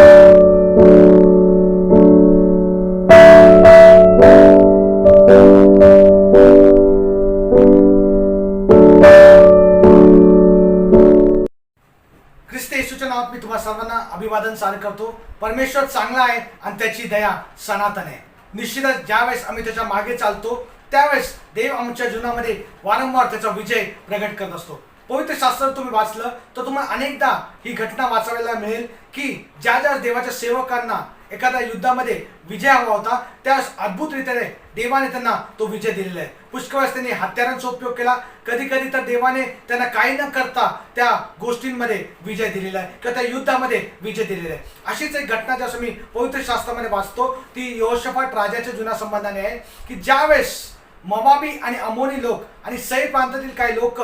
ख्रिस्त येशूच्या नावात मी तुम्हा सर्वांना अभिवादन सादर करतो. परमेश्वर चांगला आहे आणि त्याची दया सनातन आहे. निश्चितच ज्यावेळेस आम्ही त्याच्या मागे चालतो त्यावेळेस देव आमच्या जीवनामध्ये वारंवार त्याचा विजय प्रगट करत असतो. पवित्र शास्त्र तुम्ही वाचलं तर तुम्हाला अनेकदा ही घटना वाचायला मिळेल की ज्या ज्या देवाच्या सेवकांना एखाद्या युद्धामध्ये विजय हवा होता त्या अद्भुतरीत्याने देवाने त्यांना तो विजय दिलेला आहे. पुष्कळ वेळेस त्यांनी हत्यारांचा उपयोग केला, कधी कधी तर देवाने त्यांना काही न करता त्या गोष्टींमध्ये विजय दिलेला आहे किंवा त्या युद्धामध्ये विजय दिलेला आहे. अशीच एक घटना जसं मी पवित्र शास्त्रामध्ये वाचतो ती यहोशाफाट राजाच्या जुन्या संबंधाने आहे की ज्यावेळेस मोवाबी आणि अमोनी लोक आणि सै प्रांतातील काही लोक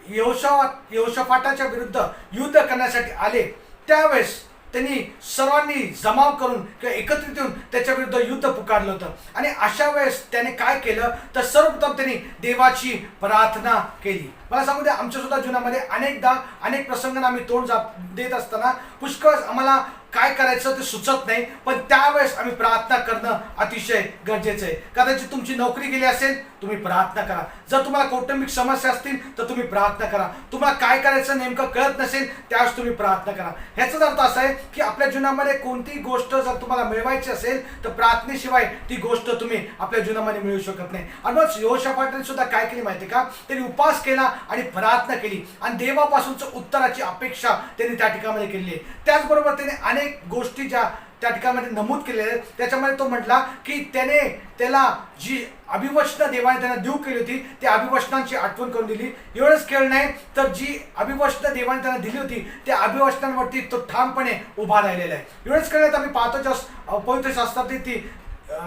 यहोशाफाटाच्या विरुद्ध युद्ध करण्यासाठी आले त्यावेळेस त्यांनी सर्वांनी जमाव करून किंवा एकत्रित येऊन त्याच्या विरुद्ध युद्ध पुकारलं होतं. आणि अशा वेळेस त्याने काय केलं तर सर्वप्रथम त्यांनी देवाची प्रार्थना केली. मला सांगू द्या, आमच्या सुद्धा जीवनामध्ये अनेकदा अनेक प्रसंगांना आम्ही तोंड देत असताना पुष्कळ आम्हाला काय करायचं ते सुचत नाही, पण त्यावेळेस आम्ही प्रार्थना करणं अतिशय गरजेचं आहे. कदाचित तुमची नोकरी गेली असेल, तुम्ही प्रार्थना करा. जर तुम्हाला कौटुंबिक समस्या असतील तर तुम्ही प्रार्थना करा. तुम्हाला काय करायचं नेमकं कळत नसेल त्यावेळेस तुम्ही प्रार्थना करा. ह्याचाच अर्थ असा आहे की आपल्या जीवनामध्ये कोणतीही गोष्ट जर तुम्हाला मिळवायची असेल तर प्रार्थनेशिवाय ती गोष्ट तुम्ही आपल्या जीवनामध्ये मिळवू शकत नाही. आणि मग यहोशाफाटाने सुद्धा काय केली माहिती का, त्यांनी उपवास केला आणि प्रार्थना केली आणि देवापासूनच उत्तराची अपेक्षा त्यांनी त्या ठिकाणी केली आहे. त्याचबरोबर त्याने अनेक गोष्टी ज्या त्या ठिकाणी नमूद केलेल्या आहेत त्याच्यामध्ये तो म्हटला की त्याला जी अभिवचनं देवाने त्यांना देऊ केली होती त्या अभिवचनांची आठवण करून दिली. एवढंच केलं नाही तर जी अभिवचनं देवाने त्यांना दिली होती त्या अभिवचनांवरती तो ठामपणे उभा राहिलेला आहे. एवढंच केलं तर आम्ही पाहतो पवित्र शास्त्रातली ती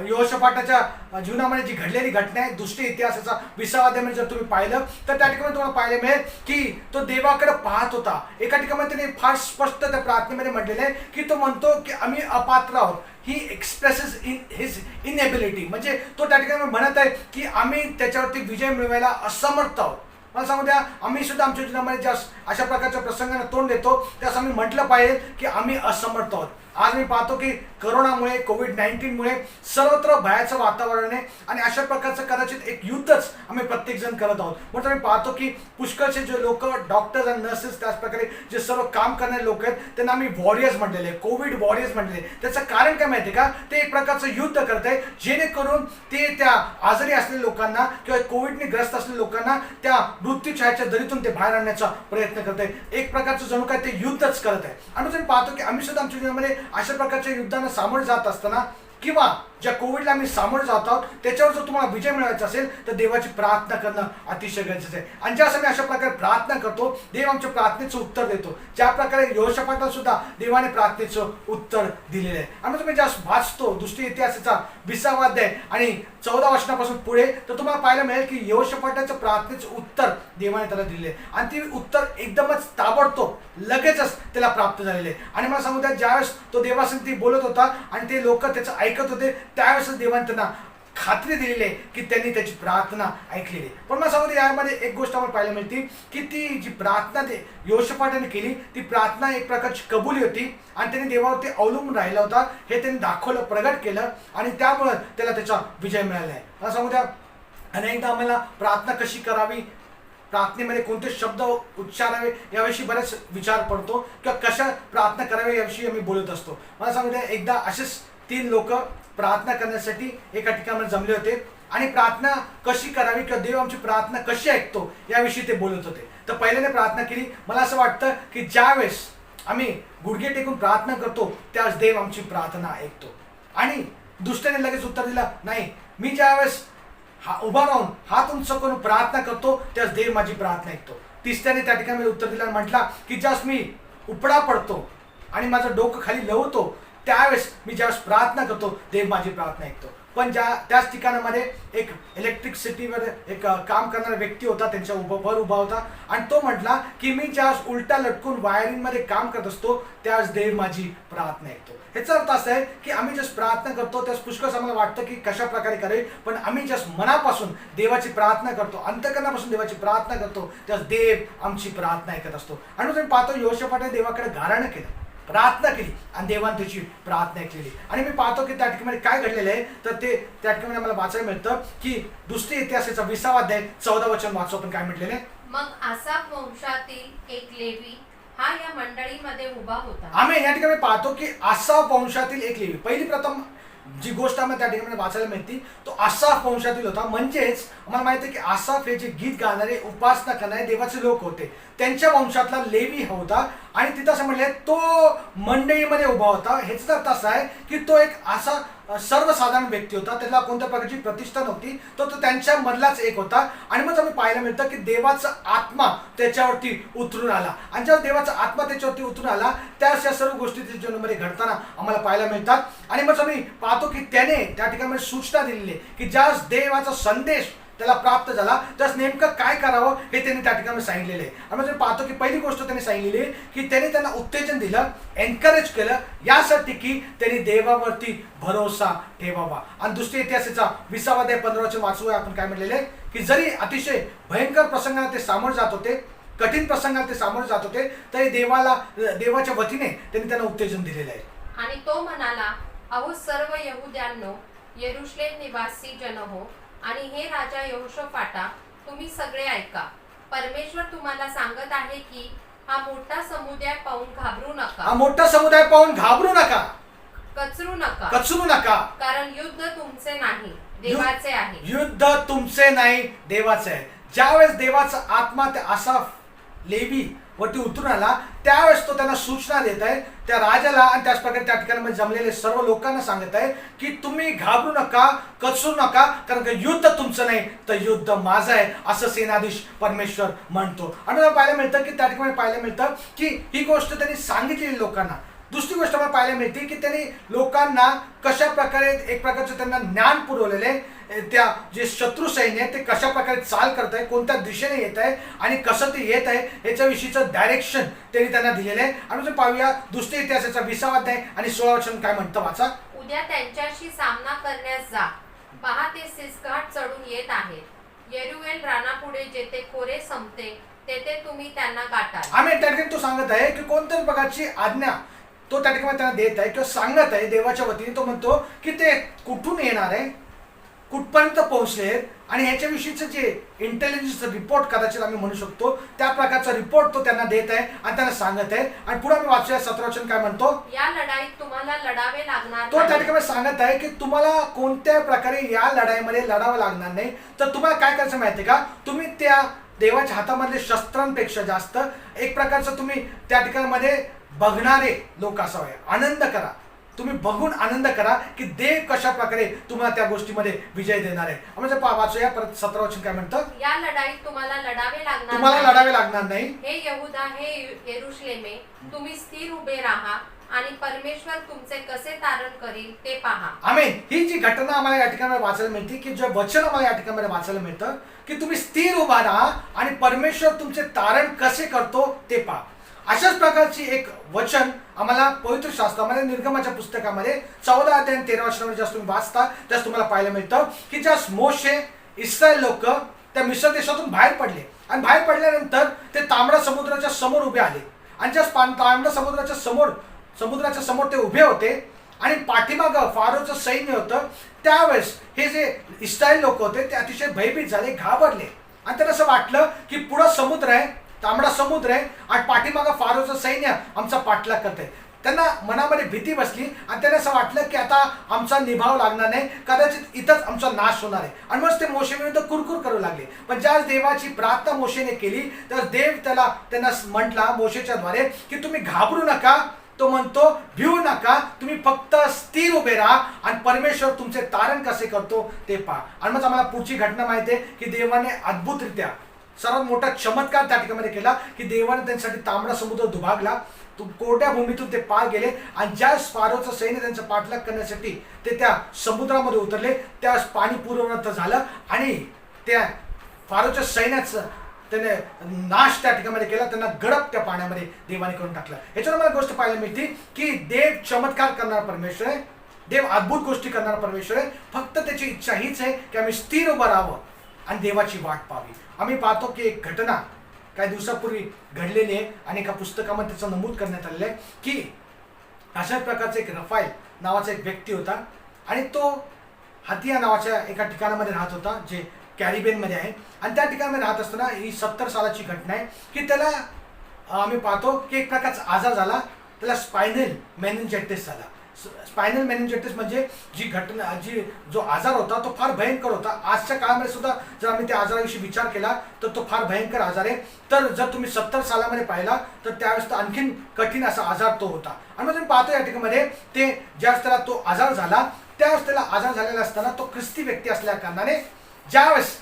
यहोशाफाटाच्या जीवनामध्ये जी घडलेली घटना आहे दुष्टी इतिहासाचा 20व्या अध्यायामध्ये जर तुम्ही पाहिलं तर त्या ठिकाणी तुम्हाला पाहायला मिळेल की तो देवाकडे पाहत होता. एका ठिकाणी त्याने फार स्पष्ट त्या प्रार्थनेमध्ये म्हटलेलं आहे की तो म्हणतो की आम्ही अपात्र आहोत. ही एक्सप्रेसेस इन हिज इनएबिलिटी, म्हणजे तो त्या ठिकाणी म्हणत आहे की आम्ही त्याच्यावरती विजय मिळवायला असमर्थ आहोत. मला सांगू द्या, आम्ही सुद्धा आमच्या जीवनामध्ये ज्या अशा प्रकारच्या प्रसंगांना तोंड देतो त्यास आम्ही म्हटलं पाहिजे की आम्ही असमर्थ आहोत. आज मी पाहतो की कोरोनामुळे कोविड-19मुळे सर्वत्र भयाचं वातावरण आहे आणि अशा प्रकारचं कदाचित एक युद्धच आम्ही प्रत्येक जण करत आहोत. म्हणून आम्ही पाहतो की पुष्कळचे जे लोक डॉक्टर्स आणि नर्सेस त्याचप्रकारे जे सर्व काम करणारे लोक आहेत त्यांना आम्ही वॉरियर्स म्हटलेले, कोविड वॉरियर्स म्हटलेले. त्याचं कारण काय माहिती का, ते एक प्रकारचं युद्ध करत आहे जेणेकरून ते त्या आजारी असलेल्या लोकांना किंवा कोविडने ग्रस्त असलेल्या लोकांना त्या मृत्यूछायाच्या दरीतून ते बाहेर आणण्याचा प्रयत्न करत आहे. एक प्रकारचं जणू काय ते युद्धच करत आहे. आणि तुम्ही पाहतो की आम्ही सुद्धा आमच्या जीवनामध्ये अशा प्रकारच्या युद्धांना सामोरे जात असताना किंवा ज्या कोविडला आम्ही सामोरे जात आहोत त्याच्यावर जर तुम्हाला विजय मिळवायचा असेल तर देवाची प्रार्थना करणं अतिशय गरजेचं आहे. आणि ज्यावेळेस आम्ही अशा प्रकारे प्रार्थना करतो देव आमच्या प्रार्थनेचं उत्तर देतो. ज्या प्रकारे यहोशाफाटाला सुद्धा देवाने प्रार्थनेचं उत्तर दिलेलं आहे. आणि तुम्ही ज्या वाचतो दुष्टी इतिहासाचा 20वा अध्याय आणि 14 वचनापासून पुढे तर तुम्हाला पाहायला मिळेल की यहोशाफाटाचं प्रार्थनेचं उत्तर देवाने त्याला दिले आणि ते उत्तर एकदमच ताबडतोब लगेचच त्याला प्राप्त झालेले आहे. आणि मला सांगू द्या, ज्यावेळेस तो देवासंती बोलत होता आणि ते लोक त्याचं ऐकत होते त्यावेळेस देवाने त्यांना खात्री दिलेली आहे की त्यांनी त्याची प्रार्थना ऐकलेली. पण मला सांगू दे, यामध्ये एक गोष्ट आम्हाला पाहायला मिळते की ती जी प्रार्थना ते यहोशाफाटाने केली ती प्रार्थना एक प्रकारची कबुली होती आणि त्यांनी देवावरती अवलंबून राहिला होता हे त्यांनी दाखवलं, प्रगट केलं आणि त्यामुळे त्याला त्याचा विजय मिळाला आहे. मला सांगू द्या, अनेकदा आम्हाला प्रार्थना कशी करावी, प्रार्थनेमध्ये कोणते शब्द उच्चारावे याविषयी बरेच विचार पडतो किंवा कशा प्रार्थना करावी याविषयी आम्ही बोलत असतो. मला सांगू द्या, एकदा असेच 3 लोक प्रार्थना करण्यासाठी एका ठिकाणी जमले होते आणि प्रार्थना कशी करावी किंवा देव आमची प्रार्थना कशी ऐकतो याविषयी ते बोलत होते. तर पहिल्याने प्रार्थना केली. मला असं वाटतं की ज्यावेळेस आम्ही गुडघे टेकून प्रार्थना करतो त्यावेळेस देव आमची प्रार्थना ऐकतो. आणि दुसऱ्याने लगेच उत्तर दिलं नाही, मी ज्यावेळेस उभा राहून हात उंच करून प्रार्थना करतो त्यास देव माझी प्रार्थना ऐकतो. तिसऱ्याने त्या ठिकाणी उत्तर दिलं आणि म्हटला की ज्यास मी उपडा पडतो आणि माझं डोकं खाली लवतो त्यावेळेस मी ज्यावेळेस प्रार्थना करतो देव माझी प्रार्थना ऐकतो. पण त्याच ठिकाणामध्ये एक इलेक्ट्रिसिटीवर एक काम करणारा व्यक्ती होता, त्यांच्या वर उभा होता आणि तो म्हटला की मी ज्यावेळेस उलटा लटकून वायरिंगमध्ये काम करत असतो त्यावेळेस देव माझी प्रार्थना ऐकतो. ह्याचा अर्थ असा आहे की आम्ही जस प्रार्थना करतो त्यास पुष्कळ आम्हाला वाटतं की कशा प्रकारे करावी, पण आम्ही जस मनापासून देवाची प्रार्थना करतो, अंतःकरणापासून देवाची प्रार्थना करतो त्यास देव आमची प्रार्थना ऐकत असतो. आणि तुम्ही पाहतो यहोशाफाटाने देवाकडे गाऱ्हाणं केलं. प्रार्थना केली आणि देवाने त्याची प्रार्थना केली. आणि मी पाहतो की त्या ठिकाणी काय घडलेलं आहे, तर ते त्या ठिकाणी मला वाचायला मिळतं की दुसरी इतिहासाचा 20वा अध्याय 14 वचन वाचतो. पण काय म्हटलेलं आहे? मग आसाफ वंशातील एक लेवी हा या मंडळीमध्ये उभा होता. आम्ही या ठिकाणी पाहतो की आसाफ वंशातील एक लेवी, पहिली प्रथम जी गोष्ट आम्हाला त्या ठिकाणी वाचायला मिळते तो आसाफ वंशातील होता. म्हणजेच आम्हाला माहिती आहे की आसाफ हे जे गीत गाणारे, उपासना करणारे देवाचे लोक होते, त्यांच्या वंशातला लेवी होता. आणि तिथं असं म्हणले तो मंडळीमध्ये उभा होता. ह्याचा अर्थ असा आहे की तो एक असा सर्वसाधारण व्यक्ती होता, त्याला कोणत्या प्रकारची प्रतिष्ठा नव्हती, तो त्यांच्या मधलाच एक होता. आणि मग आम्ही पाहायला मिळतं की देवाचा आत्मा त्याच्यावरती उतरून आला. आणि जेव्हा देवाचा आत्मा त्याच्यावरती उतरून आला त्यावेळेस या सर्व गोष्टी त्याच्या जीवनामध्ये घडताना आम्हाला पाहायला मिळतात. आणि मग आम्ही पाहतो की त्याने त्या ठिकाणी सूचना दिलेली आहे की ज्या देवाचा संदेश त्याला प्राप्त झाला त्यास नेमकं काय करावं हे त्यांनी त्या ठिकाणी सांगितलेलं आहे. आणि म्हणजे पाहतो की पहिली गोष्ट त्यांनी सांगितलेली आहे की त्यांनी त्यांना उत्तेजन दिलं, एनकरेज केलं यासाठी की त्यांनी देवावरती भरोसा ठेवावा. आणि दुसरी इतिहासाचा 20वा अध्याय 15 वचन वाचूया आपण. काय म्हटलेले की जरी अतिशय भयंकर प्रसंगाला ते सामोरे जात होते, कठीण प्रसंगाला ते सामोरे जात होते, तरी देवाच्या वतीने त्यांनी त्यांना उत्तेजन दिलेलं आहे. आणि तो म्हणाला, अहो सर्व यहुद्यांनो, यरुशलेम निवासी जन हो, आणि हे राजा यहोशाफाटा, तुम्ही सगळे ऐका. परमेश्वर तुम्हाला सांगत आहे की हा मोठा समुदाय पाहून घाबरू नका. हा मोठा समुदाय पाहून घाबरू नका, कचरू नका, कचरू नका, कारण युद्ध तुमचे नाही देवाचे आहे. युद्ध तुमचे नाही देवाचे आहे. ज्यावेळेस देवाचा आत्मा त्या आसाफ लेवी वरती उतरून आला त्यावेळेस तो त्यांना सूचना देत आहे त्या राजाला आणि त्याच प्रकारे त्या ठिकाणी जमलेले सर्व लोकांना सांगत आहे की तुम्ही घाबरू नका, कचरू नका, कारण की युद्ध तुमचं नाही तर युद्ध माझं आहे, असं सेनाधीश परमेश्वर म्हणतो. आणि पाहायला मिळतं की त्या ठिकाणी पाहायला मिळतं की ही गोष्ट त्यांनी सांगितलेली लोकांना. दुसरी गोष्ट मला पाहायला मिळते की त्यांनी लोकांना कशा प्रकारे एक प्रकारचं त्यांना ज्ञान पुरवलेले, त्या जे शत्रू सैन्य आहे ते कशा प्रकारे चाल करत आहे, कोणत्या दिशेने येत आहे आणि कसं ते येत आहे याच्याविषयीचं डायरेक्शन त्यांनी त्यांना दिलेलं आहे. आणि पाहूया दुसऱ्या इतिहासाचा 20वा अध्याय आणि 16 वचन काय म्हणतं वाचा. उद्या त्यांच्याशी सामना करण्यास जा, पहा ते सिसघाट चढून येत आहेत. येरुएल रानापुढे जेथे खोरे संपते तेथे तुम्ही त्यांना गाठाल. आम्ही त्या ठिकाणी तो सांगत आहे की कोणत्याच प्रकारची आज्ञा तो त्या ठिकाणी त्यांना देत आहे किंवा सांगत आहे देवाच्या वतीने. तो म्हणतो की ते कुठून येणार आहे, कुठपर्यंत पोहोचले आणि ह्याच्याविषयीचं जे इंटेलिजन्स रिपोर्ट कदाचित आम्ही म्हणू शकतो त्या प्रकारचा रिपोर्ट तो त्यांना देत आहे आणि त्यांना सांगत आहे. आणि पुढे आम्ही वाचूया 17 वचन काय म्हणतो. या लढाईत तुम्हाला लढावे लागणार तो त्या ठिकाणी सांगत आहे की तुम्हाला कोणत्या प्रकारे या लढाईमध्ये लढावं लागणार नाही. तर तुम्हाला काय करायचं माहिती आहे का, तुम्ही त्या देवाच्या हातामधले शस्त्रांपेक्षा जास्त एक प्रकारचं तुम्ही त्या ठिकाणी बघणारे लोक असावे. आनंद करा, तुम्ही बघून आनंद करा की देव कशा प्रकारे तुम्हाला त्या गोष्टीमध्ये विजय देणार आहे. म्हणजे वाचूया परत 17 वचन काय म्हणतं. या लढाईत तुम्हाला लढावे लागणार नाही. हे यहुदा, हे यरुशलेमे, तुम्ही स्थिर उभे राहा आणि परमेश्वर तुमचे कसे तारण करील ते पहा. आमेन. ही जी घटना आम्हाला या ठिकाणी वाचायला मिळते की जे वचन आम्हाला या ठिकाणी वाचायला मिळतं की तुम्ही स्थिर उभा राहा आणि परमेश्वर तुमचे तारण कसे करतो ते पहा. अशाच प्रकारची एक वचन आम्हाला पवित्र शास्त्रामध्ये निर्गमाच्या पुस्तकामध्ये 14 अध्याय 13 वचनामध्ये जास्त तुम्ही वाचता त्यास तुम्हाला पाहायला मिळतं की ज्या मोशे इस्रायल लोक त्या मिस्र देशातून बाहेर पडले आणि बाहेर पडल्यानंतर ते तांबडा समुद्राच्या समोर उभे आले. आणि ज्या तांबडा समुद्राच्या समोर ते उभे होते आणि पाठीमागं फारोचं सैन्य होतं. त्यावेळेस हे जे इस्रायल लोक होते ते अतिशय भयभीत झाले, घाबरले आणि त्यांना असं वाटलं की पुढं समुद्र आहे, तांबडा समुद्र आहे आणि पाठीमागं फारोचं सैन्य आमचा पाठलाग करत आहे. त्यांना मनामध्ये भीती बसली आणि त्यांना असं वाटलं की आता आमचा निभाव लागणार नाही, कदाचित इथंच आमचा नाश होणार आहे. आणि मग ते मोशे विरुद्ध कुरकुर करू लागले. पण ज्या देवाची प्रार्थना मोशेने केली तर देव त्यांना म्हटला मोशेच्या द्वारे की तुम्ही घाबरू नका. तो म्हणतो भिवू नका, तुम्ही फक्त स्थिर उभे राहा आणि परमेश्वर तुमचे तारण कसे करतो ते पहा. आणि मग आम्हाला पुढची घटना माहिती आहे की देवाने अद्भुतरित्या सर्वात मोठा चमत्कार त्या ठिकाणी केला की देवाने त्यांच्यासाठी तांबडा समुद्र दुभागला. कोरड्या भूमीतून ते पार गेले आणि ज्या फारोचं सैन्य त्यांचा पाठलाग करण्यासाठी ते त्या समुद्रामध्ये उतरले त्यावेळेस पाणी पूर्ववत झालं आणि त्या फारोच्या सैन्याचं त्याने नाश त्या ठिकाणी केला, त्यांना गडप त्या पाण्यामध्ये देवाने करून टाकलं. याच्यावर मला गोष्ट पाहायला मिळते की देव चमत्कार करणारा परमेश्वर आहे, देव अद्भुत गोष्टी करणारा परमेश्वर आहे. फक्त त्याची इच्छा हीच आहे की आम्ही स्थिर उभं राहावं आणि देवाची वाट पाहावी. आम्ही पाहतो की एक घटना काही दिवसापूर्वी घडलेली आहे आणि एका पुस्तकामध्ये त्याचं नमूद करण्यात आलेलं आहे की अशाच प्रकारचा एक रफाईल नावाचा एक व्यक्ती होता आणि तो हातिया नावाच्या एका ठिकाणामध्ये राहत होता जे कॅरिबियनमध्ये आहे. आणि त्या ठिकाणामध्ये राहत असताना ही 70 सालाची घटना आहे की त्याला आम्ही पाहतो की एक प्रकारचा आजार झाला, त्याला स्पायनल मेनिंजायटिस झाला. स्पायनल मेनिंजायटिस म्हणजे जी जो आजार होता तो फार भयंकर होता. आजच्या काळामध्ये सुद्धा जर आम्ही त्या आजाराविषयी विचार केला तर तो फार भयंकर आजार आहे. तर जर तुम्ही 70 सालामध्ये पाहिला तर त्यावेळेस तर आणखीन कठीण असा आजार तो होता. आणि मग तुम्ही पाहतो या ठिकाणामध्ये ते ज्यावेळेस त्याला तो आजार झाला त्यावेळेस त्याला आजार झालेला असताना तो ख्रिस्ती व्यक्ती असल्या कारणाने ज्यावेळेस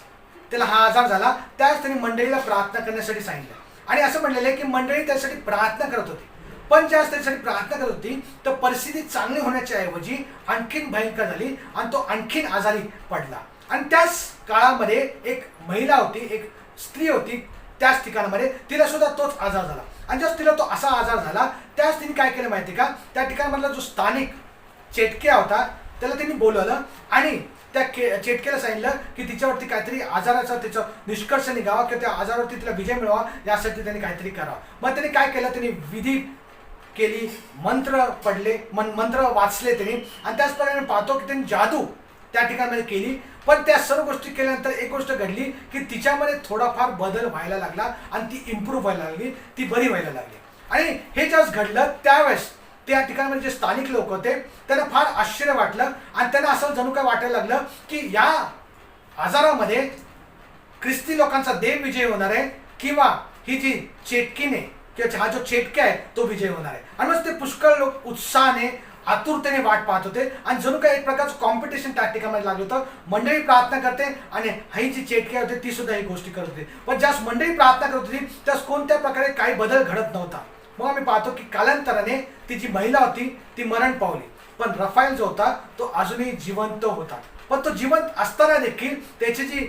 त्याला हा आजार झाला त्यावेळेस त्यांनी मंडळीला प्रार्थना करण्यासाठी सांगितलं. आणि असं म्हणलेलं आहे की मंडळी त्यासाठी प्रार्थना करत होती. पण ज्यावेळेस त्यासाठी प्रार्थना करत होती तर परिस्थिती चांगली होण्याच्या ऐवजी आणखीन भयंकर झाली आणि तो आणखीन आजारी पडला. आणि त्याच काळामध्ये एक महिला होती, एक स्त्री होती त्याच ठिकाणामध्ये, तिला सुद्धा तोच आजार झाला. आणि ज्यावेळेस तिला तो असा आजार झाला त्यावेळेस तिने काय केलं माहिती का, त्या ठिकाणामधला जो स्थानिक चेटक्या होता त्याला त्यांनी बोलवलं आणि त्या चेटक्याला सांगितलं की तिच्यावरती काहीतरी आजाराचा त्याचा निष्कर्ष निघावा किंवा त्या आजारावरती तिला विजय मिळवा यासाठी त्यांनी काहीतरी करावं. मग त्यांनी काय केलं, त्यांनी विधी केली, मंत्र पडले, मंत्र वाचले त्यांनी. आणि त्याचप्रमाणे पाहतो की त्यांनी जादू त्या ठिकाणामध्ये केली. पण त्या सर्व गोष्टी केल्यानंतर एक गोष्ट घडली की तिच्यामध्ये थोडाफार बदल व्हायला लागला आणि ती इम्प्रूव्ह व्हायला लागली, ती बरी व्हायला लागली. आणि हे ज्यावेळेस घडलं त्यावेळेस त्या ठिकाणामध्ये जे स्थानिक लोक होते त्यांना फार आश्चर्य वाटलं आणि त्यांना असं जणू काय वाटायला लागलं की या आजारामध्ये ख्रिस्ती लोकांचा देव विजय होणार आहे किंवा ही जी चेटकीने किंवा हा जो चेटक्या आहे तो विजय होणार आहे. आणि मग ते पुष्कळ लोक उत्साहाने आतुरतेने वाट पाहत होते आणि जणू काही एक प्रकारचं कॉम्पिटिशन त्या ठिकाणामध्ये लागलं होतं. मंडळी प्रार्थना करते आणि ही जी चेटकी होती ती सुद्धा ही गोष्टी करत होती. पण ज्यास मंडळी प्रार्थना करत होती त्यास कोणत्या प्रकारे काही बदल घडत नव्हता. मग आम्ही पाहतो की कालांतराने ती जी महिला होती ती मरण पावली. पण रफाईल जो होता तो अजूनही जिवंत होता. पण तो जिवंत असताना देखील त्याची जी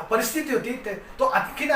परिस्थिती होती तो आणखीन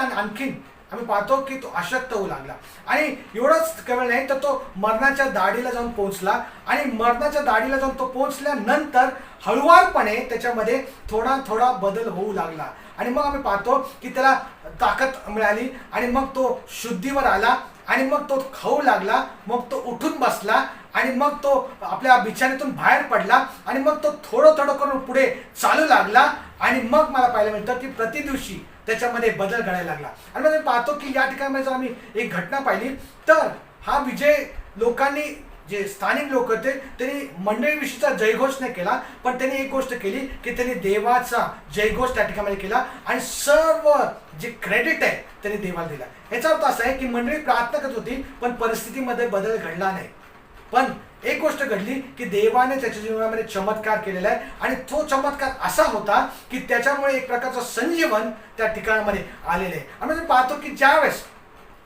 आम्ही पाहतो की तो अशक्त होऊ लागला. आणि एवढंच केवळ नाही तर तो मरणाच्या दाढीला जाऊन पोहोचला. आणि मरणाच्या दाढीला जाऊन तो पोहोचल्यानंतर हळुवारपणे त्याच्यामध्ये थोडा बदल होऊ लागला. आणि मग आम्ही पाहतो की त्याला ताकद मिळाली आणि मग तो शुद्धीवर आला आणि मग तो खाऊ लागला, मग तो उठून बसला आणि मग तो आपल्या बिछाण्यातून बाहेर पडला आणि मग तो थोडं करून पुढे चालू लागला. आणि मग मला पाहायला मिळतं की प्रति दिवशी त्याच्यामध्ये बदल घडायला लागला. आणि मग पाहतो की या ठिकाणी जर आम्ही एक घटना पाहिली तर हा विजय लोकांनी जे स्थानिक लोक होते त्यांनी मंडळीविषयीचा जयघोष नाही केला, पण त्यांनी एक गोष्ट केली की त्यांनी देवाचा जयघोष त्या ठिकाणी केला आणि सर्व जे क्रेडिट आहे त्यांनी देवाला दिला. याचा अर्थ असा आहे की मंडळी प्रार्थना करत होती पण परिस्थितीमध्ये बदल घडला नाही. पण एक गोष्ट घडली की देवाने त्याच्या जीवनामध्ये चमत्कार केलेला आहे आणि तो चमत्कार असा होता की त्याच्यामुळे एक प्रकारचं संजीवन त्या ठिकाणामध्ये आलेलं आहे. आम्ही पाहतो की ज्यावेळेस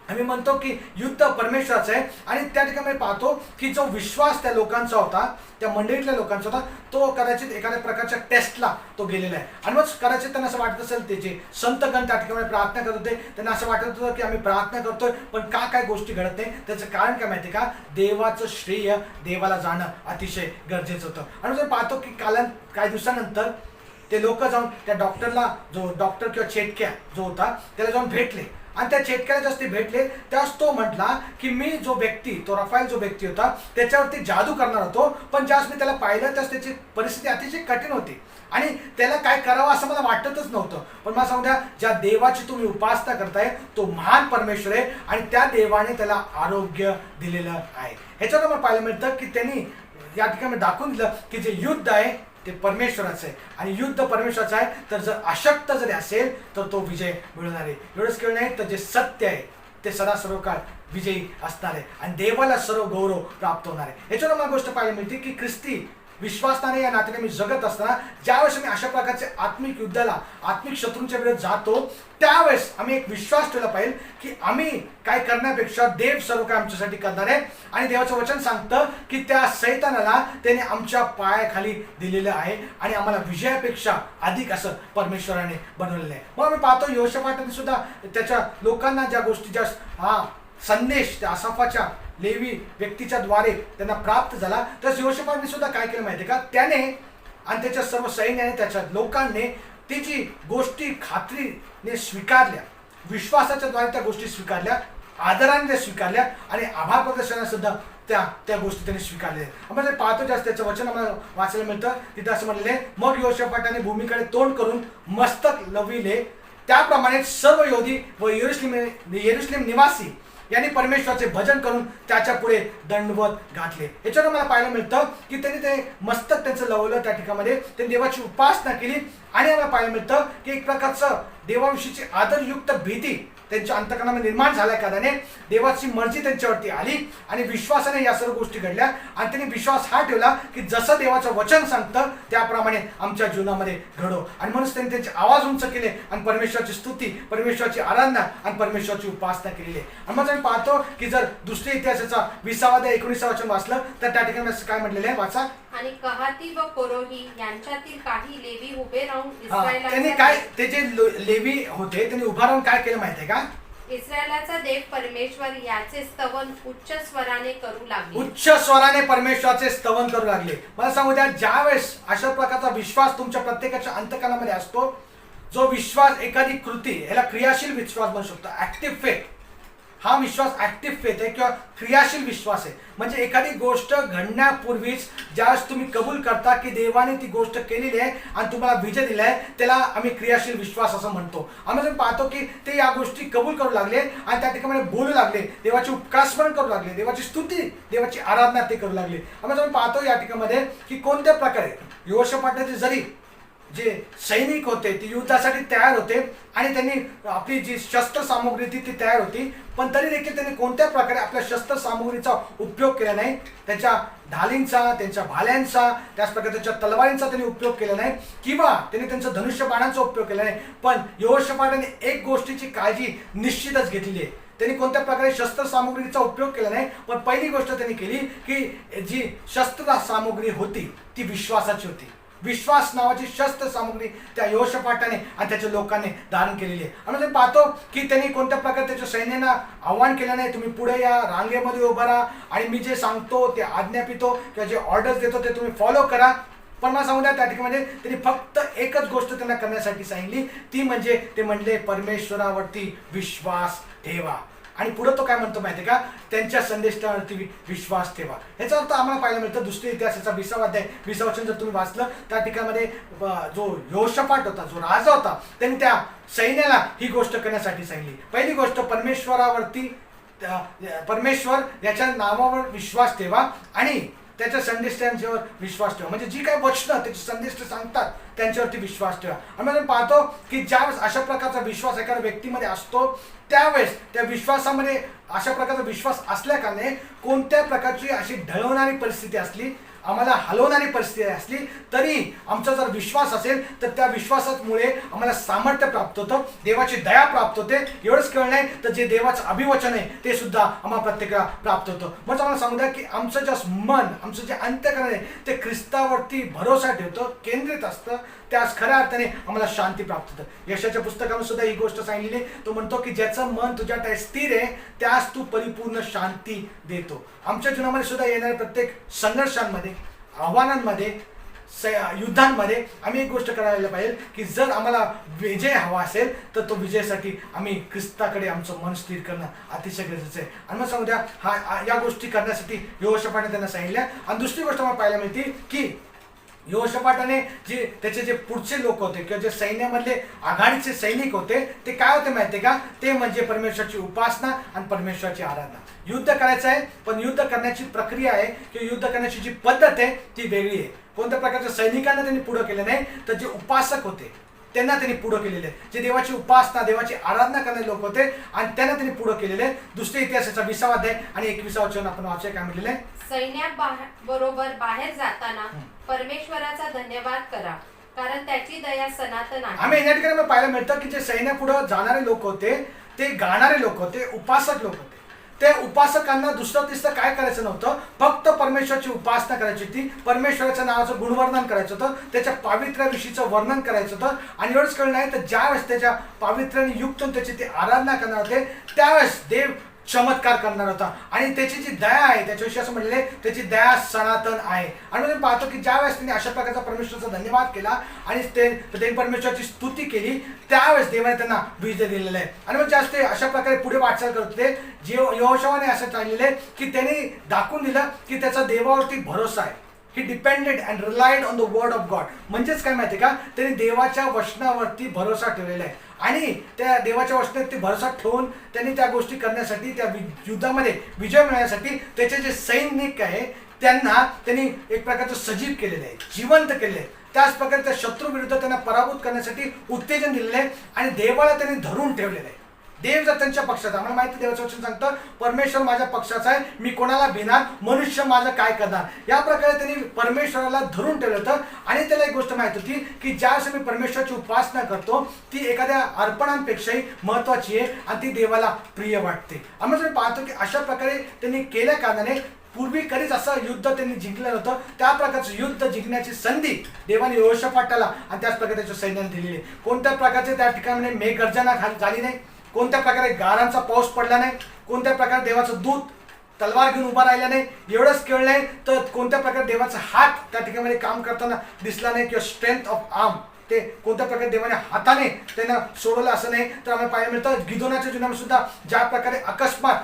आम्ही म्हणतो की युद्ध परमेश्वराचं आहे आणि त्या ठिकाणी पाहतो की जो विश्वास त्या लोकांचा होता, त्या मंडळीतल्या लोकांचा होता, तो कदाचित एखाद्या प्रकारच्या टेस्टला तो गेलेला आहे. आणि मग कदाचित त्यांना असं वाटत असेल, ते जे संतगण त्या ठिकाणी प्रार्थना करत होते त्यांना असं वाटत होतं की आम्ही प्रार्थना करतोय पण काय गोष्टी घडत नाही. त्याचं कारण काय माहिती का, देवाचं श्रेय देवाला जाणं अतिशय गरजेचं होतं. आणि जर पाहतो की काही दिवसानंतर ते लोक जाऊन त्या डॉक्टरला, जो डॉक्टर किंवा चेटक्या जो होता त्याला जाऊन भेटले आणि त्या चेटक्याला जास्त भेटले. त्यास तो म्हटला की मी जो व्यक्ती, तो रफाईल जो व्यक्ती होता त्याच्यावरती जादू करणार होतो, पण ज्यास मी त्याला पाहिलं त्यास त्याची परिस्थिती अतिशय कठीण होती आणि त्याला काय करावं असं मला वाटतच नव्हतं. पण मला सांगू द्या, ज्या देवाची तुम्ही उपासना करताय तो महान परमेश्वर आहे आणि त्या देवाने त्याला आरोग्य दिलेलं आहे. ह्याच्यावर मला पाहायला मिळतं की त्यांनी या ठिकाणी दाखवून दिलं की जे युद्ध आहे ते परमेश्वराचं आहे आणि युद्ध परमेश्वराचं आहे. तर जर अशक्त जरी असेल तर तो विजय मिळणार आहे. एवढंच केवळ नाही तर जे सत्य आहे ते सदा सर्व काळ विजयी असणार आहे आणि देवाला सर्व गौरव प्राप्त होणार आहे. याच्यावर मला गोष्ट पाहायला मिळते की ख्रिस्ती विश्वासाने या नात्याने मी जगत असताना ज्यावेळेस मी अशा प्रकारचे आत्मिक युद्धाला, आत्मिक शत्रूंच्या विरोधात जातो त्यावेळेस आम्ही एक विश्वास ठेवला पाहिजे की आम्ही काय करण्यापेक्षा देव सर्व काय आमच्यासाठी करणार आहे. आणि देवाचं वचन सांगतं की त्या सैतानाला त्याने आमच्या पायाखाली दिलेलं आहे आणि आम्हाला विजयापेक्षा अधिक असं परमेश्वराने बनवलेलं आहे. मग आम्ही पाहतो यहोशापाटाने सुद्धा त्याच्या लोकांना ज्या गोष्टी, ज्या संदेश त्या आसाफाच्या लेवी व्यक्तीच्या द्वारे त्यांना प्राप्त झाला, तर यहोशापाटाने सुद्धा काय केलं माहिती का, त्याने आणि त्याच्या सर्व सैन्याने, त्याच्या लोकांनी ती जी गोष्टी खात्रीने स्वीकारल्या, विश्वासाच्या द्वारे त्या गोष्टी स्वीकारल्या, आदराने त्या स्वीकारल्या आणि आभार प्रदर्शनाने सुद्धा त्या गोष्टी त्यांनी स्वीकारल्या. आपण ते पाहतो जास्त त्याचं वचन आम्हाला वाचायला मिळतं. तिथं असं म्हणलेलं आहे, मग यहोशाफाटाने भूमीकडे तोंड करून मस्तक लविले. त्याप्रमाणे सर्व यहुदी व यरुशलेम निवासी यांनी परमेश्वराचे भजन करून त्याच्या पुढे दंडवत घातले. याच्यावर मला पाहायला मिळतं की त्यांनी ते मस्तक त्यांचं लवलं, त्या ठिकाणामध्ये त्यांनी देवाची उपासना केली. आणि आम्हाला पाहायला मिळतं की एक प्रकारचं देवाविषयीची आदरयुक्त भीती त्यांच्या अंतःकरणामध्ये निर्माण झाल्या कारणाने देवाची मर्जी त्यांच्यावरती आली आणि विश्वासाने या सर्व गोष्टी घडल्या. आणि त्यांनी विश्वास हा ठेवला की जसं देवाचं वचन सांगतं त्याप्रमाणे आमच्या जीवनामध्ये घडो. आणि म्हणून त्यांनी त्यांचे आवाज उंच केले आणि परमेश्वराची स्तुती, परमेश्वराची आराधना आणि परमेश्वराची उपासना केलेली आहे. आणि मग आम्ही पाहतो की जर दुसऱ्या इतिहासाचा 20 अध्याय 19 वचन वाचलं तर त्या ठिकाणी काय म्हटलेलं आहे, वाचा. आणि कहाती व कोरोही यांच्यातील काही लेवी उभे राहून त्यांनी काय, ते जे लेवी होते त्यांनी उभा राहून काय केलं माहितीये का? इस्रायलाचा देव परमेश्वर याचे स्तवन उच्च स्वराने करू लागले. उच्च स्वराने परमेश्वराचे स्तवन करू लागले. मला सांगू द्या, ज्यावेळेस अशा प्रकारचा विश्वास तुमच्या प्रत्येकाच्या अंतःकरणामध्ये असतो, जो विश्वास एखादी कृती, याला क्रियाशील विश्वास म्हणू शकतो, ऍक्टिव्ह फेथ. हा विश्वास ऍक्टिव्ह फेथ आहे किंवा क्रियाशील विश्वास आहे. म्हणजे एखादी गोष्ट घडण्यापूर्वीच ज्यावेळेस तुम्ही कबूल करता की देवाने ती गोष्ट केलेली आहे आणि तुम्हाला विजय दिलाय, त्याला आम्ही क्रियाशील विश्वास असं म्हणतो. आम्ही पाहतो की ते या गोष्टी कबूल करू लागले आणि त्या ठिकाणी बोलू लागले, देवाची उपकारस्मरण करू लागले, देवाची स्तुती, देवाची आराधना ते करू लागले. आम्ही पाहतो या ठिकाणामध्ये की कोणत्या प्रकारे यहोशाफाटाचे जरी जे सैनिक होते ते युद्धासाठी तयार होते आणि त्यांनी आपली जी शस्त्र सामुग्री ती तयार होती, पण तरी देखील त्यांनी कोणत्या प्रकारे आपल्या शस्त्र सामुग्रीचा उपयोग केला नाही. त्यांच्या ढालींचा, त्यांच्या भाल्यांचा, त्याच प्रकारे त्यांच्या तलवारींचा त्यांनी उपयोग केला नाही किंवा त्यांनी त्यांच्या धनुष्य बाणांचा उपयोग केला नाही. पण यहोशाफाटाने एक गोष्टीची काळजी निश्चितच घेतलेली आहे. त्यांनी कोणत्या प्रकारे शस्त्र सामुग्रीचा उपयोग केला नाही, पण पहिली गोष्ट त्यांनी केली की जी शस्त्र सामुग्री होती ती विश्वासाची होती. विश्वास नावाची शस्त्र सामुग्री त्या यहोशाफाटाने आणि त्याच्या लोकांनी धारण केलेली आहे. आणि पाहतो की त्यांनी कोणत्या प्रकारे त्याच्या सैन्यांना आव्हान केलं नाही, तुम्ही पुढे या, रांगेमध्ये उभा राहा आणि मी जे सांगतो ते आज्ञापितो किंवा जे ऑर्डर्स देतो ते तुम्ही फॉलो करा. पण मला सांगू द्या, त्या ठिकाणी त्यांनी फक्त एकच गोष्ट त्यांना करण्यासाठी सांगितली, ती म्हणजे ते म्हणले परमेश्वरावरती विश्वास ठेवा. आणि पुढे तो काय म्हणतो माहिती का, त्यांच्या संदेशावरती विश्वास ठेवा. याचा अर्थ आम्हाला पाहायला मिळतं दुसऱ्या इतिहासाचा 20 अध्याय 20 वचन जर तुम्ही वाचलं, त्या ठिकाणामध्ये जो यहोशाफाट होता, जो राजा होता, त्यांनी त्या सैन्याला ही गोष्ट करण्यासाठी सांगितली. पहिली गोष्ट, परमेश्वरावरती, परमेश्वर याच्या नावावर विश्वास ठेवा आणि त्याच्या संदेशांच्यावर विश्वास ठेवा. म्हणजे जी काही वचनं त्याचे संदेश सांगतात त्यांच्यावरती विश्वास ठेवा. आणि आपण पाहतो की ज्यावेळेस अशा प्रकारचा विश्वास एखाद्या व्यक्तीमध्ये असतो, त्यावेळेस त्या विश्वासामध्ये अशा प्रकारचा विश्वास असल्या कारणे कोणत्या प्रकारची अशी ढळवणारी परिस्थिती असली, आम्हाला हलवणारी परिस्थिती असली, तरी आमचा जर विश्वास असेल तर त्या विश्वासामुळे आम्हाला सामर्थ्य प्राप्त होतं, देवाची दया प्राप्त होते. एवढंच केवळ नाही तर जे देवाचं अभिवचन आहे ते सुद्धा आम्हाला प्रत्येकाला प्राप्त होतं. म्हणजे आम्हाला सांगू द्या की आमचं जे मन, आमचं जे अंतःकरण आहे ते ख्रिस्तावरती भरोसा ठेवतं, केंद्रित असतं, त्यास खऱ्या अर्थाने आम्हाला शांती प्राप्त होतं. यशाच्या पुस्तकामध्ये सुद्धा ही गोष्ट सांगितलेली. तो म्हणतो की ज्याचं मन तुझ्यात स्थिर आहे त्यास तू परिपूर्ण शांती देतो. आमच्या जीवनामध्ये सुद्धा येणाऱ्या प्रत्येक संघर्षांमध्ये, आव्हानांमध्ये, युद्धांमध्ये आम्ही एक गोष्ट करायला पाहिजे की जर आम्हाला विजय हवा असेल तर तो विजयासाठी आम्ही ख्रिस्ताकडे आमचं मन स्थिर करणं अतिशय गरजेचं आहे. आणि मग सांगू द्या, या गोष्टी करण्यासाठी यहोशाफाटाने त्यांना सांगितल्या. आणि दुसरी गोष्ट मला पाहायला मिळते की यहोशाफाटाने जे त्याचे जे पुढचे लोक होते किंवा जे सैन्यामधले आघाडीचे सैनिक होते ते काय होते माहिती का, ते म्हणजे परमेश्वराची उपासना आणि परमेश्वराची आराधना. युद्ध करायचं आहे, पण युद्ध करण्याची प्रक्रिया आहे किंवा युद्ध करण्याची जी पद्धत आहे ती वेगळी आहे. कोणत्या प्रकारच्या सैनिकांना त्यांनी पुढं केलं नाही, तर जे उपासक होते त्यांना त्यांनी पुढं केलेले, जे देवाची उपासना, देवाची आराधना करणारे लोक होते आणि त्यांना त्यांनी पुढं केलेले. दुसऱ्या इतिहासाचा 20 अध्याय आणि 21 वचन आपण वाचूया, काय म्हटलेलं आहे, सैन्याबरोबर बाहेर जाताना परमेश्वराचा धन्यवाद करा, कारण त्याची दया सनातन आहे. आम्ही या ठिकाणी पाहायला मिळतं की जे सैन्यापुढे जाणारे लोक होते ते गाणारे लोक होते, उपासक लोक होते. त्या उपासकांना दुसरं तिसरं काय करायचं नव्हतं, फक्त परमेश्वराची उपासना करायची होती, परमेश्वराच्या नावाचं गुणवर्णन करायचं होतं, त्याच्या पावित्र्याविषयीचं वर्णन करायचं होतं. आणि एवढंच कळलं नाही तर ज्यावेळेस त्याच्या पावित्र्याने युक्त त्याची ते आराधना करणार होते त्यावेळेस देव चमत्कार करणार होता आणि त्याची जी दया आहे त्याच्याविषयी असं म्हणलेले त्याची दया सनातन आहे. आणि आपण पाहतो की ज्या वेळेस त्यांनी अशा प्रकारचा परमेश्वराचा धन्यवाद केला आणि त्यांनी परमेश्वराची स्तुती केली त्यावेळेस देवाने त्यांना विजय दिलेला आहे. आणि मग जास्त अशा प्रकारे पुढे वाटचाल करत होते. यहोशुआने असं सांगितले की त्यांनी दाखवून दिलं की त्याचा देवावरती भरोसा आहे. He depended and relied on the word of God. म्हणजेच काय माहिती का, त्यांनी देवाच्या वचनावरती भरोसा ठेवलेला आहे आणि त्या देवाच्या वचनावरती भरोसा ठेवून त्यांनी त्या गोष्टी करण्यासाठी त्या युद्धामध्ये विजय मिळवण्यासाठी त्याचे जे सैनिक आहे त्यांना त्यांनी एक प्रकारचं सजीव केलेलं आहे, जिवंत केलेलं आहे. त्याच प्रकारे त्या शत्रू विरुद्ध त्यांना पराभूत करण्यासाठी उत्तेजन दिलेलं आहे आणि देवाला त्यांनी धरून ठेवलेलं आहे. देव जर त्यांच्या पक्षाचा, आम्हाला माहिती देवाचं वचन सांगतं परमेश्वर माझ्या पक्षाचा आहे, मी कोणाला भिणार, मनुष्य माझं काय करणार. या प्रकारे त्यांनी परमेश्वराला धरून ठेवलं होतं. आणि त्याला एक गोष्ट माहित होती की ज्यावेळेस मी परमेश्वराची उपासना करतो ती एखाद्या अर्पणांपेक्षाही महत्वाची आहे आणि ती देवाला प्रिय वाटते. आम्ही पाहतो की अशा प्रकारे त्यांनी केल्या कारणाने पूर्वी कधीच असं युद्ध त्यांनी जिंकलं नव्हतं. त्या प्रकारचं युद्ध जिंकण्याची संधी देवाने यहोशाफाटाला आणि त्याच प्रकारे त्याच्या सैन्याने दिलेली. कोणत्या प्रकारचे त्या ठिकाणी मेघगर्जना झाली नाही, कोणत्या प्रकारे गारांचा पाऊस पडला नाही, कोणत्या प्रकारे देवाचं दूत तलवार घेऊन उभा राहिला नाही, एवढंच केलं नाही तर कोणत्या प्रकारे देवाचा हात त्या ठिकाणी काम करताना दिसला नाही किंवा स्ट्रेंथ ऑफ आर्म ते कोणत्या प्रकारे देवाने हाताने त्यांना सोडवलं असं नाही. तर आम्हाला पाहायला मिळतं गिदोनाच्या जीवनामध्ये सुद्धा ज्या प्रकारे अकस्मात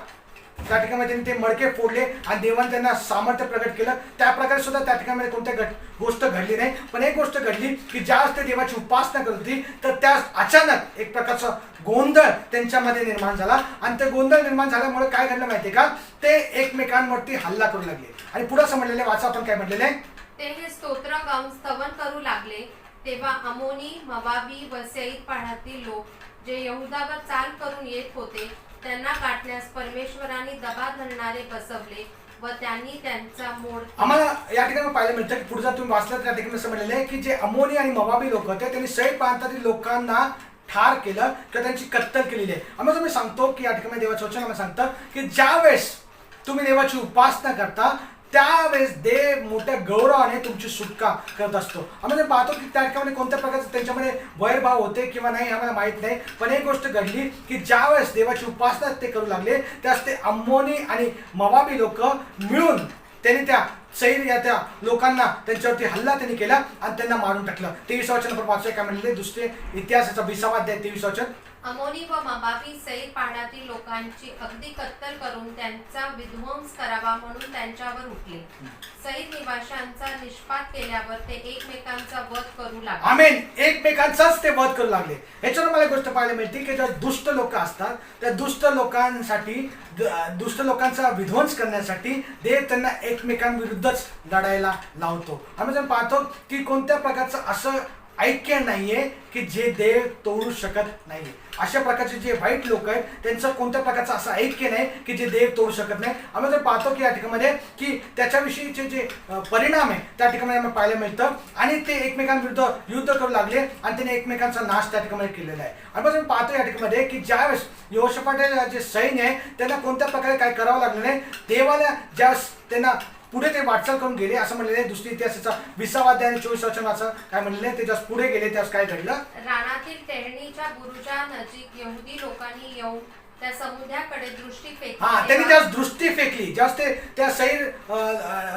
त्या ठिकाणी त्यांनी ते मडके फोडले आणि देवाने त्यांना सामर्थ्य प्रगट केलं, त्या प्रकारे सुद्धा त्या ठिकाणी कोणत्या गोष्ट घडली नाही. पण एक गोष्ट घडली की ज्यावेळेस ते देवाची उपासना करत होती तर त्या अचानक एक प्रकारचा गोंधळ त्यांच्यामध्ये निर्माण झाला आणि ते गोंधळ निर्माण झाल्यामुळे काय घडलं माहितीये का, ते एकमेकांवरती हल्ला करू लागले. आणि पुढे असं म्हणलेले वाचा आपण काय म्हणलेले, ते हे स्तोत्र गाऊन स्तवन करू लागले. तेव्हा अमोनी, मोवाबी व सेईर पहाडातील लोक जे यहुदावर चाल करून येत होते त्यांना गाठण्यास परमेश्वराने दबा धरणारे बसवले व त्यांनी त्यांचा मोड. आम्हाला या ठिकाणी पाहायला मिळतं की पुढे जर तुम्ही वाचलं त्या ठिकाणी असं म्हणलेलं की जे अमोनी आणि मोवाबी लोक होते त्यांनी सैर प्रांतातील लोकांना ठार केलं किंवा त्यांची कत्तल केलेली आहे. आम्हाला तुम्ही सांगतो की या ठिकाणी देवाचं वचन आम्हाला सांगतं की ज्या वेळेस तुम्ही देवाची उपासना करता त्यावेळेस देव मोठ्या गौरवाने तुमची सुटका करत असतो. आम्ही पाहतो की त्या ठिकाणी कोणत्या प्रकारचे त्यांच्यामध्ये वैरभाव होते किंवा नाही आम्हाला माहित नाही. पण एक गोष्ट घडली की ज्यावेळेस देवाची उपासना ते करू लागले त्यास ते अम्मोनी आणि मोवाबी लोक मिळून त्यांनी त्या सैर या त्या लोकांना त्यांच्यावरती हल्ला त्यांनी केला आणि त्यांना मारून टाकलं. 23 वचन आपण वाचूया काय म्हणले, दुसरे इतिहासाचा 20 अध्याय 23 वचन. अमोनी व मोवाबी सैर पहाडातील लोकांची अगदी कत्तल करून त्यांचा विध्वंस करावा म्हणून त्यांच्यावर उठले. सैर निवाशांचा निष्पात केल्यावर ते एकमेकांचा वध करू लागले. आमेन. एकमेकांचाच ते वध करू लागले. ह्याच्यावर मला गोष्ट पाहायला मिळते की ज्या दुष्ट लोक असतात त्या दुष्ट लोकांसाठी दुष्ट लोकांचा विध्वंस करण्यासाठी देव त्यांना एकमेकांविरुद्धच लढायला लावतो. आम्ही जर पाहतो की कोणत्या प्रकारचं असं ऐक्य नाहीये की जे देव तोडू शकत नाहीये. अशा प्रकारचे जे वाईट लोक आहेत त्यांचं कोणत्या प्रकारचं असं ऐक्य नाही की जे देव तोडू शकत नाही. आम्ही जर पाहतो की या ठिकाणी की त्याच्याविषयीचे जे परिणाम आहे त्या ठिकाणी आम्हाला पाहायला मिळतं आणि ते एकमेकांविरुद्ध युद्ध करू लागले आणि त्यांनी एकमेकांचा नाश त्या ठिकाणी केलेला आहे. आणि मग पाहतो या ठिकाणी की ज्यावेळेस यहोशाफाटाचे जे सैन्य आहे त्यांना कोणत्या प्रकारे काय करावं लागलं नाही, देवाला ज्यावेळेस त्यांना पुढे ते वाटचाल करून गेले असं म्हणलेले. दुसरी इतिहासाचा 20 अध्याय आणि 24 वचनाचं काय म्हणलेले, ते ज्यास पुढे गेले त्यास काय घडलं, रानातील टेहळणीच्या बुरुजा नजीक यहुदी लोकांनी येऊन त्या समुद्राकडे दृष्टी फेकली. त्यांनी त्यास दृष्टी फेकली. ज्यास ते त्या सैर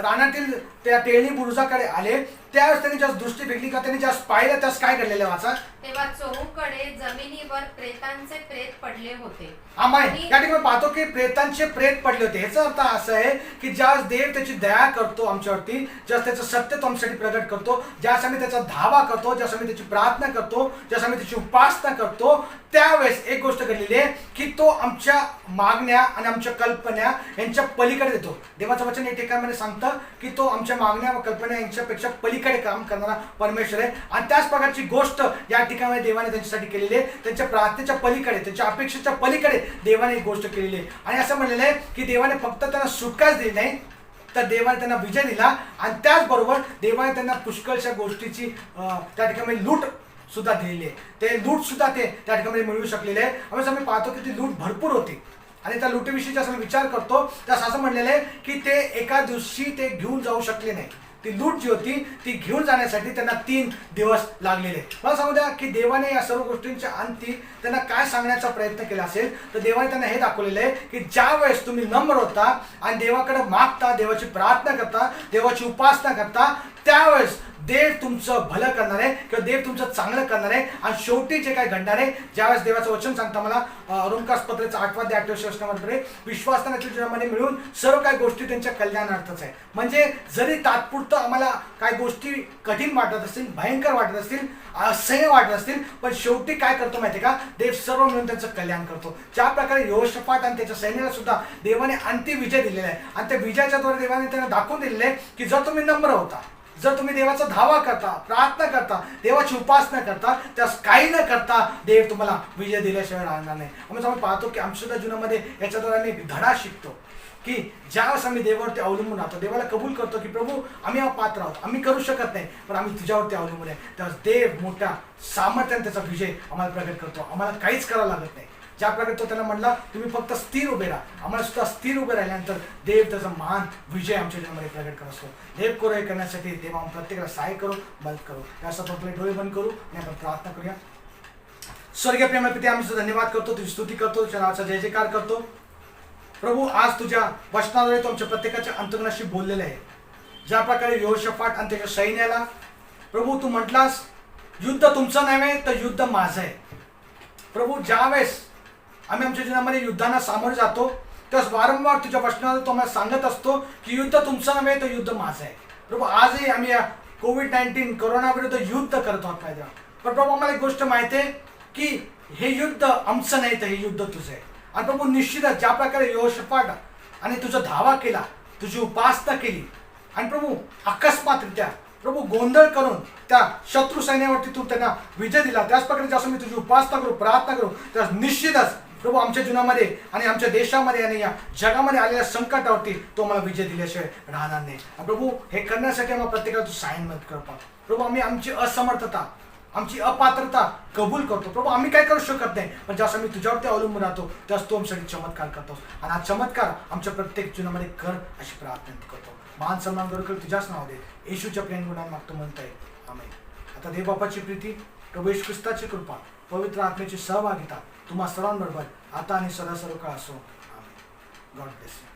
रानातील त्या टेहळणी बुरुजाकडे आले त्यावेळेस त्यांनी ज्यास दृष्टी फेकली का त्यांनी ज्यास पाहिलं त्यास काय घडलेलं वाचा. तेव्हा चोहूकडे जमिनीवर प्रेतांचे प्रेत पडले होते. आम्ही या ठिकाणी पाहतो की प्रेतांचे प्रेत पडले होते. याचा अर्थ असा आहे की ज्यास देव त्याची दया करतो आमच्यावरती, ज्यास त्याचं सत्य तो आमच्यासाठी प्रगट करतो, ज्यास आम्ही त्याचा धावा करतो, ज्यास आम्ही त्याची प्रार्थना करतो, ज्यास आम्ही त्याची उपासना करतो, त्यावेळेस एक गोष्ट घडलेली आहे की तो आमच्या मागण्या आणि आमच्या कल्पना यांच्या पलीकडे देतो. देवाचं वचन या ठिकाणी सांगतं की तो आमच्या मागण्या व कल्पना यांच्यापेक्षा पलीकडे काम करणारा परमेश्वर आहे. आणि त्याच प्रकारची गोष्ट या ठिकाणी देवाने त्यांच्यासाठी केलेली आहे. त्यांच्या प्रार्थनेच्या पलीकडे, त्यांच्या अपेक्षेच्या पलीकडे देवाने एक गोष्ट केलेली आहे. आणि असं म्हणलेलं आहे की देवाने फक्त त्यांना सुटकाच दिली नाही तर देवाने त्यांना विजय दिला आणि त्याचबरोबर देवाने त्यांना पुष्कळशा गोष्टीची त्या ठिकाणी लूट सुद्धा दिलेली आहे. ते लूट सुद्धा ते त्या ठिकाणी मिळवू शकलेले आहे. आम्ही पाहतो की ती लूट भरपूर होती आणि त्या लुटीविषयी जसं विचार करतो त्यास असं म्हणलेलं आहे की ते एका दिवशी ते घेऊन जाऊ शकले नाही. ती लूट जी होती ती घेऊन जाण्यासाठी त्यांना 3 दिवस लागलेले. मला सांगू द्या की देवाने या सर्व गोष्टींच्या अंती त्यांना काय सांगण्याचा प्रयत्न केला असेल, तर देवाने त्यांना हे दाखवलेलं आहे की ज्या वेळेस तुम्ही नम्र होता आणि देवाकडे मागता, देवाची प्रार्थना करता, देवाची उपासना करता, त्यावेळेस देव तुमचं भलं करणार आहे किंवा देव तुमचं चांगलं करणार आहे. आणि शेवटी जे काय घडणार आहे, ज्यावेळेस देवाचं वचन सांगता मला रोमकास पत्राचा 8 अध्याय 28 वचनामध्ये विश्वासाच्या जीवनामध्ये मिळून सर्व काही गोष्टी त्यांच्या कल्याणार्थच आहे. म्हणजे जरी तात्पुरतं आम्हाला काही गोष्टी कठीण वाटत असतील, भयंकर वाटत असतील, असह्य वाटत असतील, पण शेवटी काय करतो माहिती का, देव सर्व मिळून त्यांचं कल्याण करतो. ज्या प्रकारे यहोशाफाट आणि त्याच्या सैन्याला सुद्धा देवाने अंतिम विजय दिलेला आहे आणि त्या विजयाच्या द्वारे देवाने त्यांना दाखवून दिलेलं आहे की जर तुम्ही नम्र होता, जर तुम्ही देवाचा धावा करता, प्रार्थना करता, देवाची उपासना करता, त्यास काही न करता देव तुम्हाला विजय दिल्याशिवाय राहणार नाही. आम्ही पाहतो की आमच्या सुद्धा जीवनामध्ये याच्याद्वारे आम्ही धडा शिकतो की ज्यावेळेस आम्ही देवावरती अवलंबून राहतो, देवाला कबूल करतो की प्रभू आम्ही अपात्र आहोत, आम्ही करू शकत नाही, पण आम्ही तुझ्यावरती अवलंबून आहे, त्यावेळेस देव मोठ्या सामर्थ्याने त्याचा विजय आम्हाला प्रगट करतो. आम्हाला काहीच करावं लागत नाही. ज्या प्रकारे तो त्यांना म्हणला तुम्ही फक्त स्थिर उभे राहा, आम्हाला सुद्धा स्थिर उभे राहिल्यानंतर देव त्याचा महान विजय आमच्या जीवनामध्ये प्रगट करत असतो. देव करू हे करण्यासाठी देव आम्ही प्रत्येकाला सहाय्य करू, मदत करू. त्यासाठी आपले डोळे बंद करू आणि आपण प्रार्थना करूया. स्वर्गीय प्रेमळ पिते, आम्ही तुझा धन्यवाद करतो, तुझी स्तुती करतो, तुझ्या नावाचा जय जयकार करतो. प्रभू आज तुझ्या वचनाद्वारे तो आमच्या प्रत्येकाच्या अंतर्मनाशी बोललेले आहे. ज्या प्रकारे यहोशाफाट आणि त्याच्या सैन्याला प्रभू तू म्हटलास युद्ध तुमचं नव्हे तर युद्ध माझं आहे. प्रभू ज्यावेळेस आम्ही आमच्या जीवनामध्ये युद्धांना सामोरे जातो त्यास वारंवार तुझ्या वचनाद्वारे तो आम्हाला सांगत असतो की युद्ध तुमचं नव्हे तर युद्ध माझं आहे. प्रभू आजही आम्ही या कोविड-19 कोरोना विरुद्ध युद्ध करत आहोत पाहिजे, पण प्रभू आम्हाला एक गोष्ट माहिती आहे की हे युद्ध आमचं नाही तर हे युद्ध तुझं आहे. आणि प्रभू निश्चितच ज्या प्रकारे यहोशाफाट आणि तुझा धावा केला, तुझी उपासना केली आणि प्रभू अकस्मातरित्या प्रभू गोंधळ करून त्या शत्रू सैन्यावरती तू त्यांना विजय दिला, त्याच प्रकारे जसं मी तुझी उपासना करू, प्रार्थना करू, त्यास निश्चितच प्रभू आमच्या जीवनामध्ये आणि आमच्या देशामध्ये आणि या जगामध्ये आलेल्या संकटावरती तो मला विजय दिल्याशिवाय राहणार नाही. प्रभू हे करण्यासाठी आम्हाला प्रत्येकाला तू सहाय्य मदत कर. प्रभू आम्ही आमची असमर्थता, आमची अपात्रता कबूल करतो. प्रभू आम्ही काय करू शकत नाही, पण जसं आम्ही तुझ्यावरती अवलंबून राहतो त्यास तू आमच्यासाठी चमत्कार करतोस आणि हा चमत्कार आमच्या प्रत्येक जीवनामध्ये कर अशी प्रार्थना करतो. मान सन्मान गौरव तुझ्याच नाव दे, येशूच्या प्रेम गुणांना मागतो म्हणताय आमेन. आता देव बापाची प्रीती, प्रभू येशू ख्रिस्ताची कृपा, पवित्र आत्म्याची सहभागिता तुम्हा सर्वांबरोबर आता आणि सदा सर्व काळ असो. आमेन. God bless you.